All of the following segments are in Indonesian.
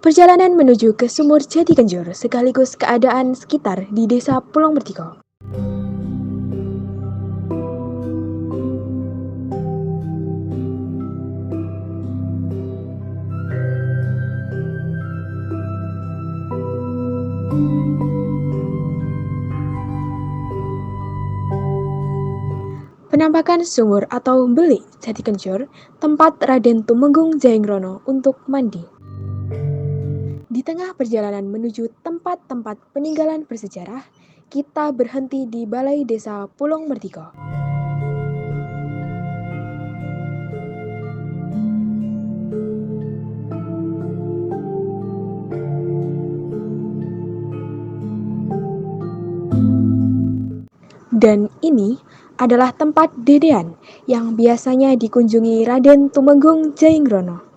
Perjalanan menuju ke Sumur Jatikenjor sekaligus keadaan sekitar di Desa Pulau Mertiko. Penampakan sumur atau belik Jatikenjor, tempat Raden Tumenggung Jayangrono untuk mandi. Di tengah perjalanan menuju tempat-tempat peninggalan bersejarah, kita berhenti di Balai Desa Pulau Mertiko. Dan ini adalah tempat dedean yang biasanya dikunjungi Raden Tumenggung Jayangrono.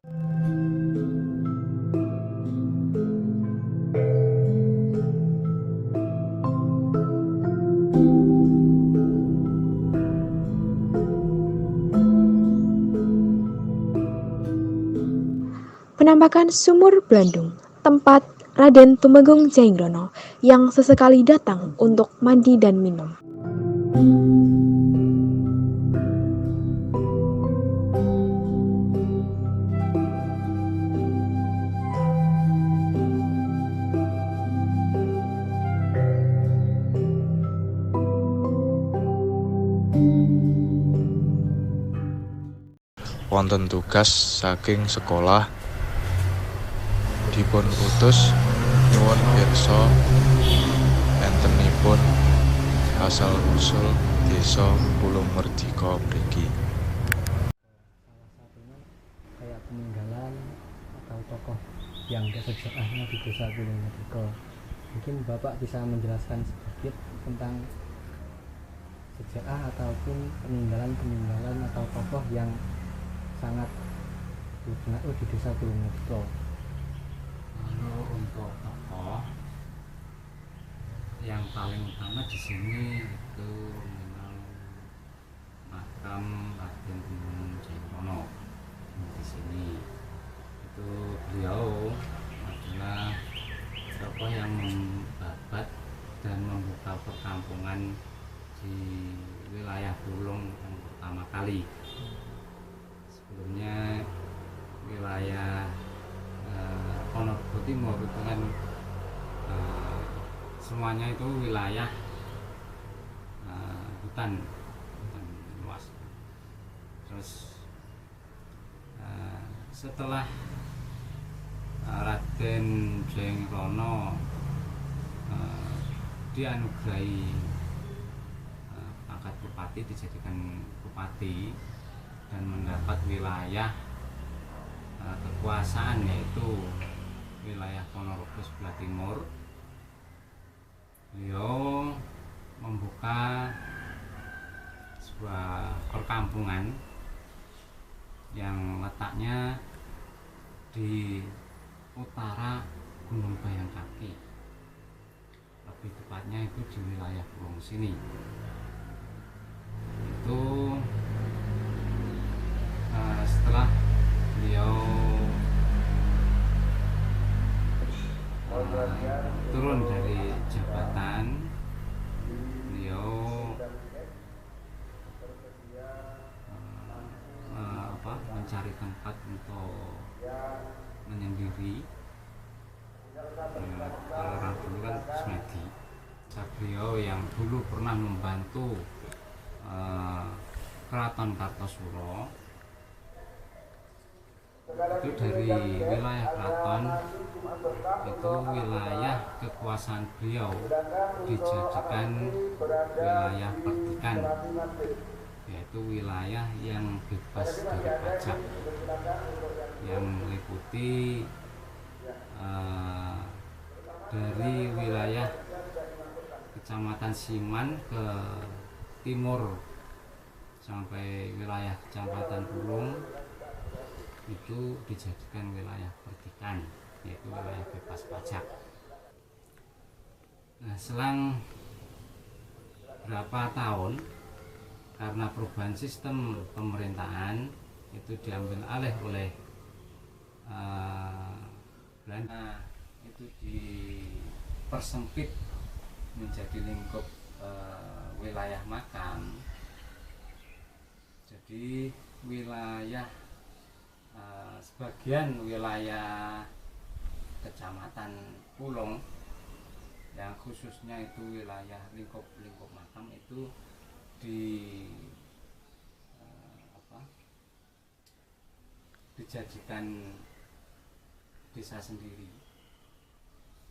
Penampakan Sumur Blandung, tempat Raden Tumenggung Jayangrono yang sesekali datang untuk mandi dan minum. Wonten tugas saking sekolah dipun utus nyuwun pirsa entenipun asal usul Desa Pulau Mertiko mriki. Salah satunya kayak peninggalan atau tokoh yang bersejarahnya di Desa Pulau Mertiko. Mungkin Bapak bisa menjelaskan sedikit tentang sejarah ataupun peninggalan atau tokoh yang sangat berpengaruh di Desa Pulau Mertiko. Kalau untuk tokoh yang paling utama di sini itu memang makam Raden Tumenggung Jayangrono. Di sini itu beliau adalah tokoh yang membabat dan membuka perkampungan di wilayah Bulung yang pertama kali. Sebelumnya wilayah Ponorogo Timur itu kan semuanya itu wilayah hutan luas. Terus setelah Raden Jayangrono dianugerahi pangkat bupati, dijadikan bupati dan mendapat wilayah kekuasaan yaitu wilayah Ponorogo sebelah timur. Beliau membuka sebuah perkampungan yang letaknya di utara Gunung Bayangkaki, lebih tepatnya itu di wilayah Bulung sini. Itu setelah beliau turun dari jabatan, beliau mencari tempat untuk menyendiri. Kalau orang dulu kan semedi. Beliau yang dulu pernah membantu Keraton Kartosuro, itu dari wilayah keraton itu wilayah kekuasaan beliau dijadikan wilayah perdikan, yaitu wilayah yang bebas dari pajak, yang meliputi dari wilayah Kecamatan Siman ke timur sampai wilayah Kecamatan Bulung itu dijadikan wilayah perdikan, yaitu wilayah bebas pajak. Nah, selang berapa tahun karena perubahan sistem pemerintahan itu diambil alih oleh Belanda itu dipersempit menjadi lingkup wilayah makam. Jadi wilayah sebagian wilayah Kecamatan Pulung yang khususnya itu wilayah lingkup makam itu dijadikan desa sendiri.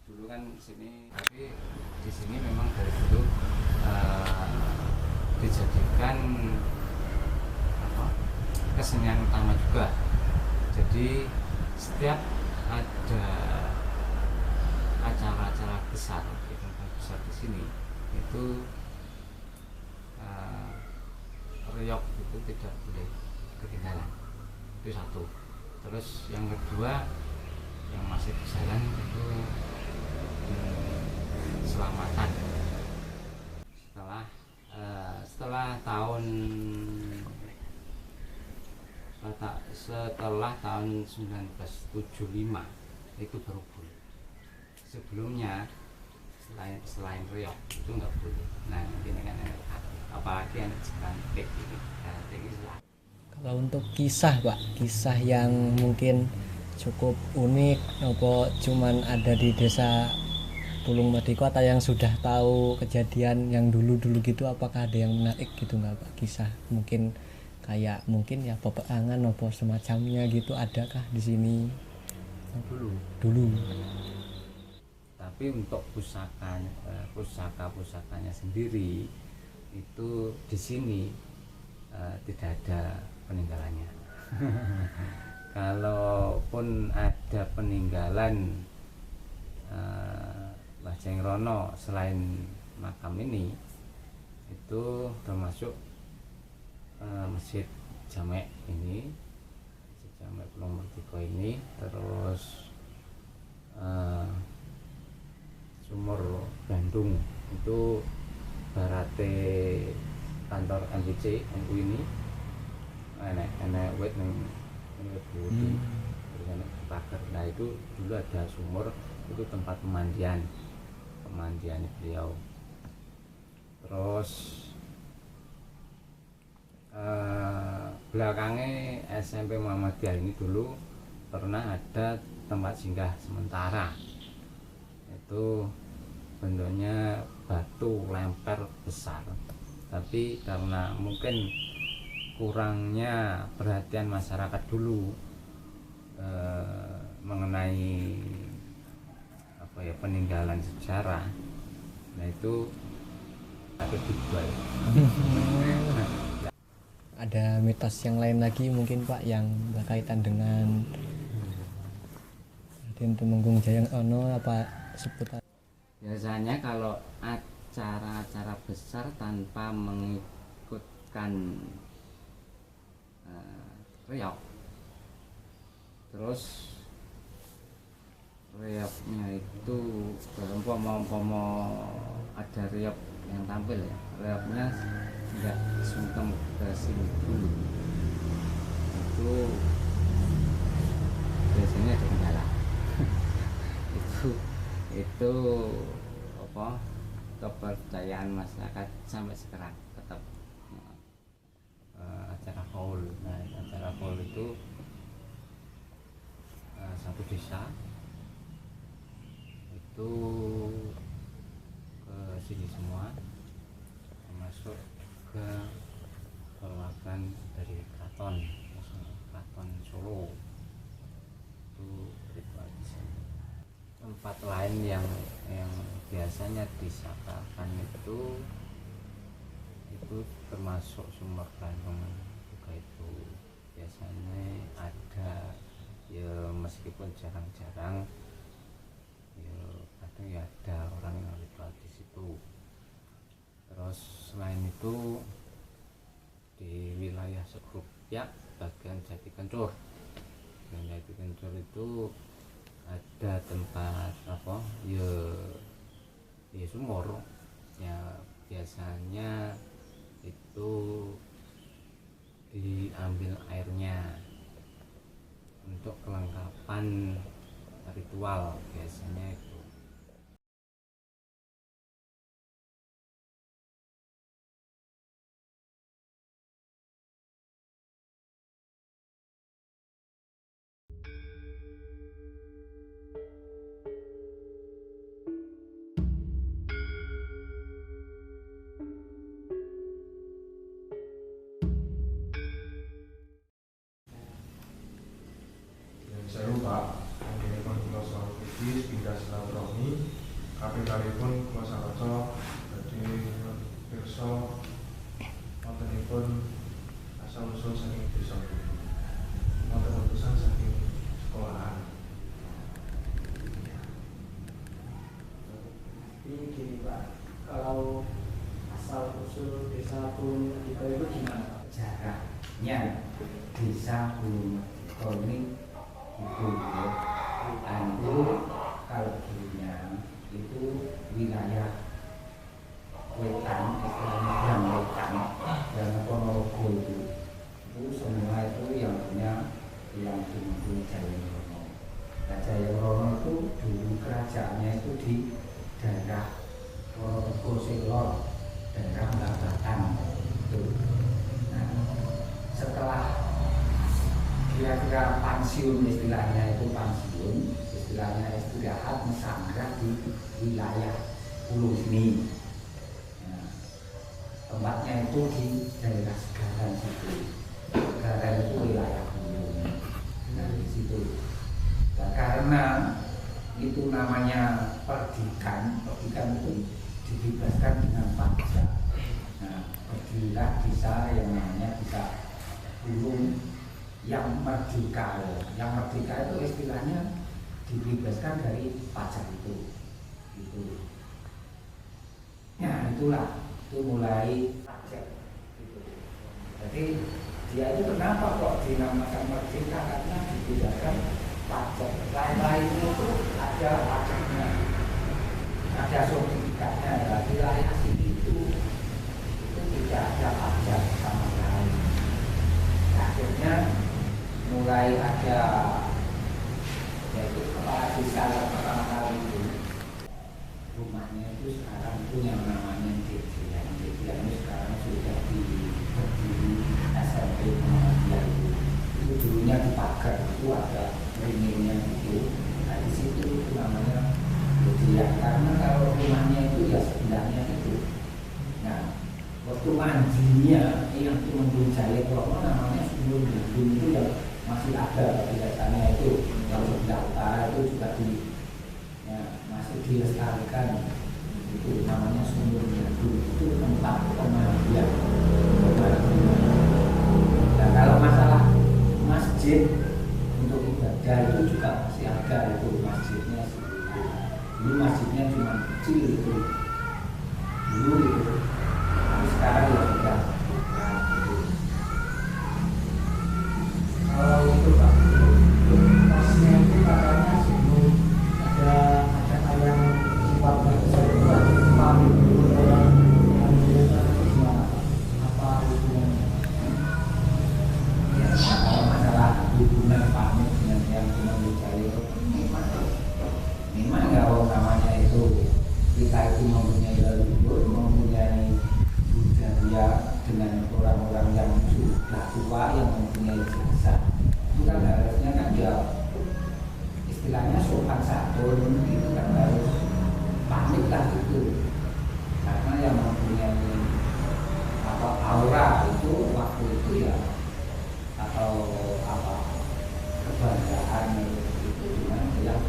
Dulu kan sini, tapi di sini memang dari dulu dijadikan kesenian utama juga. Jadi setiap ada acara-acara besar, event besar di sini itu reog itu tidak boleh ketinggalan. Itu satu. Terus yang kedua yang masih berjalan itu selamatan. Setelah tahun 1975 itu baru boleh. Sebelumnya selain reog itu nggak boleh. Nah ini kan apalagi anak cantik ini. Kalau untuk kisah Pak, kisah yang mungkin cukup unik apa cuman ada di desa Pulung Merdeka atau yang sudah tahu kejadian yang dulu-dulu gitu, apakah ada yang menarik gitu nggak Pak, kisah mungkin kayak mungkin ya peperangan apa semacamnya gitu, adakah di sini dulu? Tapi untuk pusakanya sendiri itu di sini tidak ada peninggalannya. Kalaupun ada peninggalan Mbah Jengrono selain makam ini, itu termasuk Masjid Jamek ini, Masjid Jamek Pulung Merdeka ini, terus Sumur Bandung itu barate kantor MBC NU ini, enak wet neng budi, terus enak pagar. Nah itu dulu ada sumur, itu tempat pemandian beliau. Terus belakangnya SMP Muhammadiyah ini dulu pernah ada tempat singgah sementara, itu bentuknya batu lemper besar, tapi karena mungkin kurangnya perhatian masyarakat dulu mengenai peninggalan sejarah, nah itu harus dijual. Ada mitos yang lain lagi mungkin Pak yang berkaitan dengan Raden Tumenggung Jayengrono apa seputar? Biasanya kalau acara-acara besar tanpa mengikutkan reog, terus reognya itu umpama ada reog yang tampil ya, reognya nggak sungkem ke sini dulu, itu biasanya ada kendala. itu kepercayaan masyarakat sampai sekarang tetap acara haul. Nah acara haul itu satu desa itu ke sini semua, termasuk ke perwakilan dari keraton Solo, itu ritual di sini. Tempat lain yang biasanya disakakan itu termasuk Sumur Bandung juga, itu biasanya ada ya, meskipun jarang-jarang ya, kadang ya ada orang yang ritual di situ. Terus selain itu di wilayah Sekrupiak bagian Jati Kencur itu ada tempat ya sumur ya, biasanya itu diambil airnya untuk kelengkapan ritual biasanya itu. Saya lupa, ini pun kula soal fikih, pindah silaturahmi, kaping kalipun kula sakaca dadi pirsa wontenipun asal usul saking desa pundi. Wonten utusan saking sekolahan. Ini gini Pak, kalau asal usul desa Gunung Mediko itu gimana Pak? Jaraknya desa Gunung Mediko ini itu itu kalau dulunya itu wilayah wetan, istilahnya yang wetan, yang Ponorogo itu semua itu yang punya yang dimiliki Jayabrono. Nah Jayabrono itu dulu kerajaannya itu di daerah Ponorogo Silor, daerah Babakan itu. Nah setelah kira-kira pensiun, istilahnya itu pensiun, istilahnya istirahat mesanggah di wilayah Pulau sini. Nah, tempatnya itu di daerah Segaran situ. Segaran itu wilayah Pulau. Nah di situ. Nah, karena itu namanya perdikan itu dibebaskan dengan pajak. Nah, berdirilah desa yang namanya desa Pulau yang merdeka itu istilahnya dibebaskan dari pajak itu. Ya itulah itu mulai pajak gitu. Jadi dia itu kenapa kok dinamakan merdeka, karena dibebaskan pajak. Lain-lainnya itu ada pajaknya, ada sertifikatnya. Ya wilayah sini itu tidak ada pajak sama sekali. Akhirnya mulai ada yaitu kepala desa yang pertama kali itu rumahnya itu sekarang itu yang namanya Dejian itu sekarang sudah berdiri SMP Muhammadiyah itu dulunya di pagar itu ada ringingnya itu. Nah di situ itu namanya Dejian karena kalau rumahnya itu ya sebelahnya itu. Nah waktu mandinya yang Tumenggung Jayabrono namanya Sumur Bundung itu yang masih ada biasanya itu yang sebelah utara itu juga masih dilestarikan itu namanya Sumur Bundung itu tempat pemandian. Nah kalau masalah masjid untuk ibadah itu juga masih ada itu masjidnya seperti itu. Dulu masjidnya cuma kecil itu dulu itu. Tapi sekarang ya sudah. Nah, itu. Kalau itu Pak, pasnya itu katanya sebelum ada yang sifatnya itu pamit dulu orang yang biasa itu gimana Pak? Apa hubungannya? Ya, kalau masalah hubungan pamit dengan yang mencari itu memang ya namanya itu kita itu mempunyai leluhur, mempunyai budaya dengan orang-orang yang sudah tua yang mempunyai jasa. Itu kan harusnya kan ya istilahnya sopan santun itu kan harus pamit lah itu. Karena yang mempunyai aura itu waktu itu ya atau kebanggaan itu cuma yang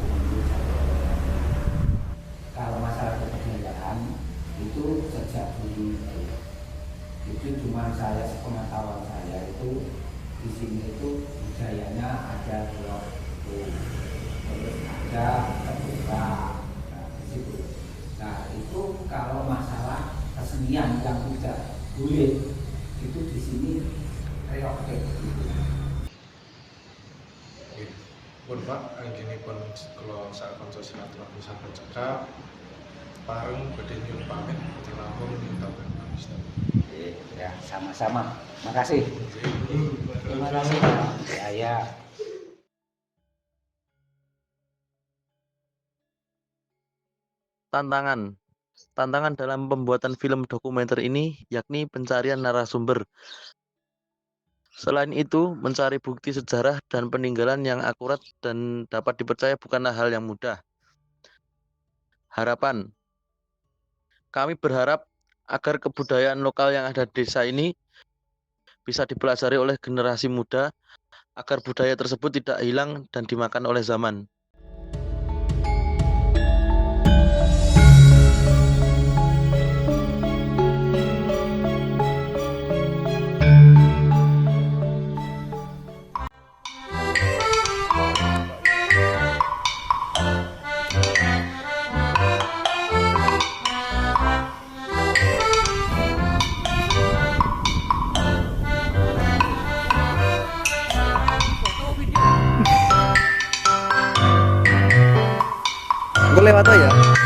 kalau masalah kebudayaan itu sejak dulu itu cuma saya sepengetahuan saya itu di sini itu budayanya ada terus ada terbuka. Nah, di situ. Nah itu kalau masalah kesenian yang tidak boleh itu di sini reok gitu. Pun Pak, gini pun kalau saya konco silaturahmi sahabat cekap pareng badhe nyuwun pamit dilambung nyuntaken Gusti. Ya sama-sama. Makasih. Terima kasih Pak. Ya. tantangan. Tantangan dalam pembuatan film dokumenter ini yakni pencarian narasumber. Selain itu, mencari bukti sejarah dan peninggalan yang akurat dan dapat dipercaya bukanlah hal yang mudah. Harapan. Kami berharap agar kebudayaan lokal yang ada di desa ini bisa dipelajari oleh generasi muda agar budaya tersebut tidak hilang dan dimakan oleh zaman. Gue lewat aja.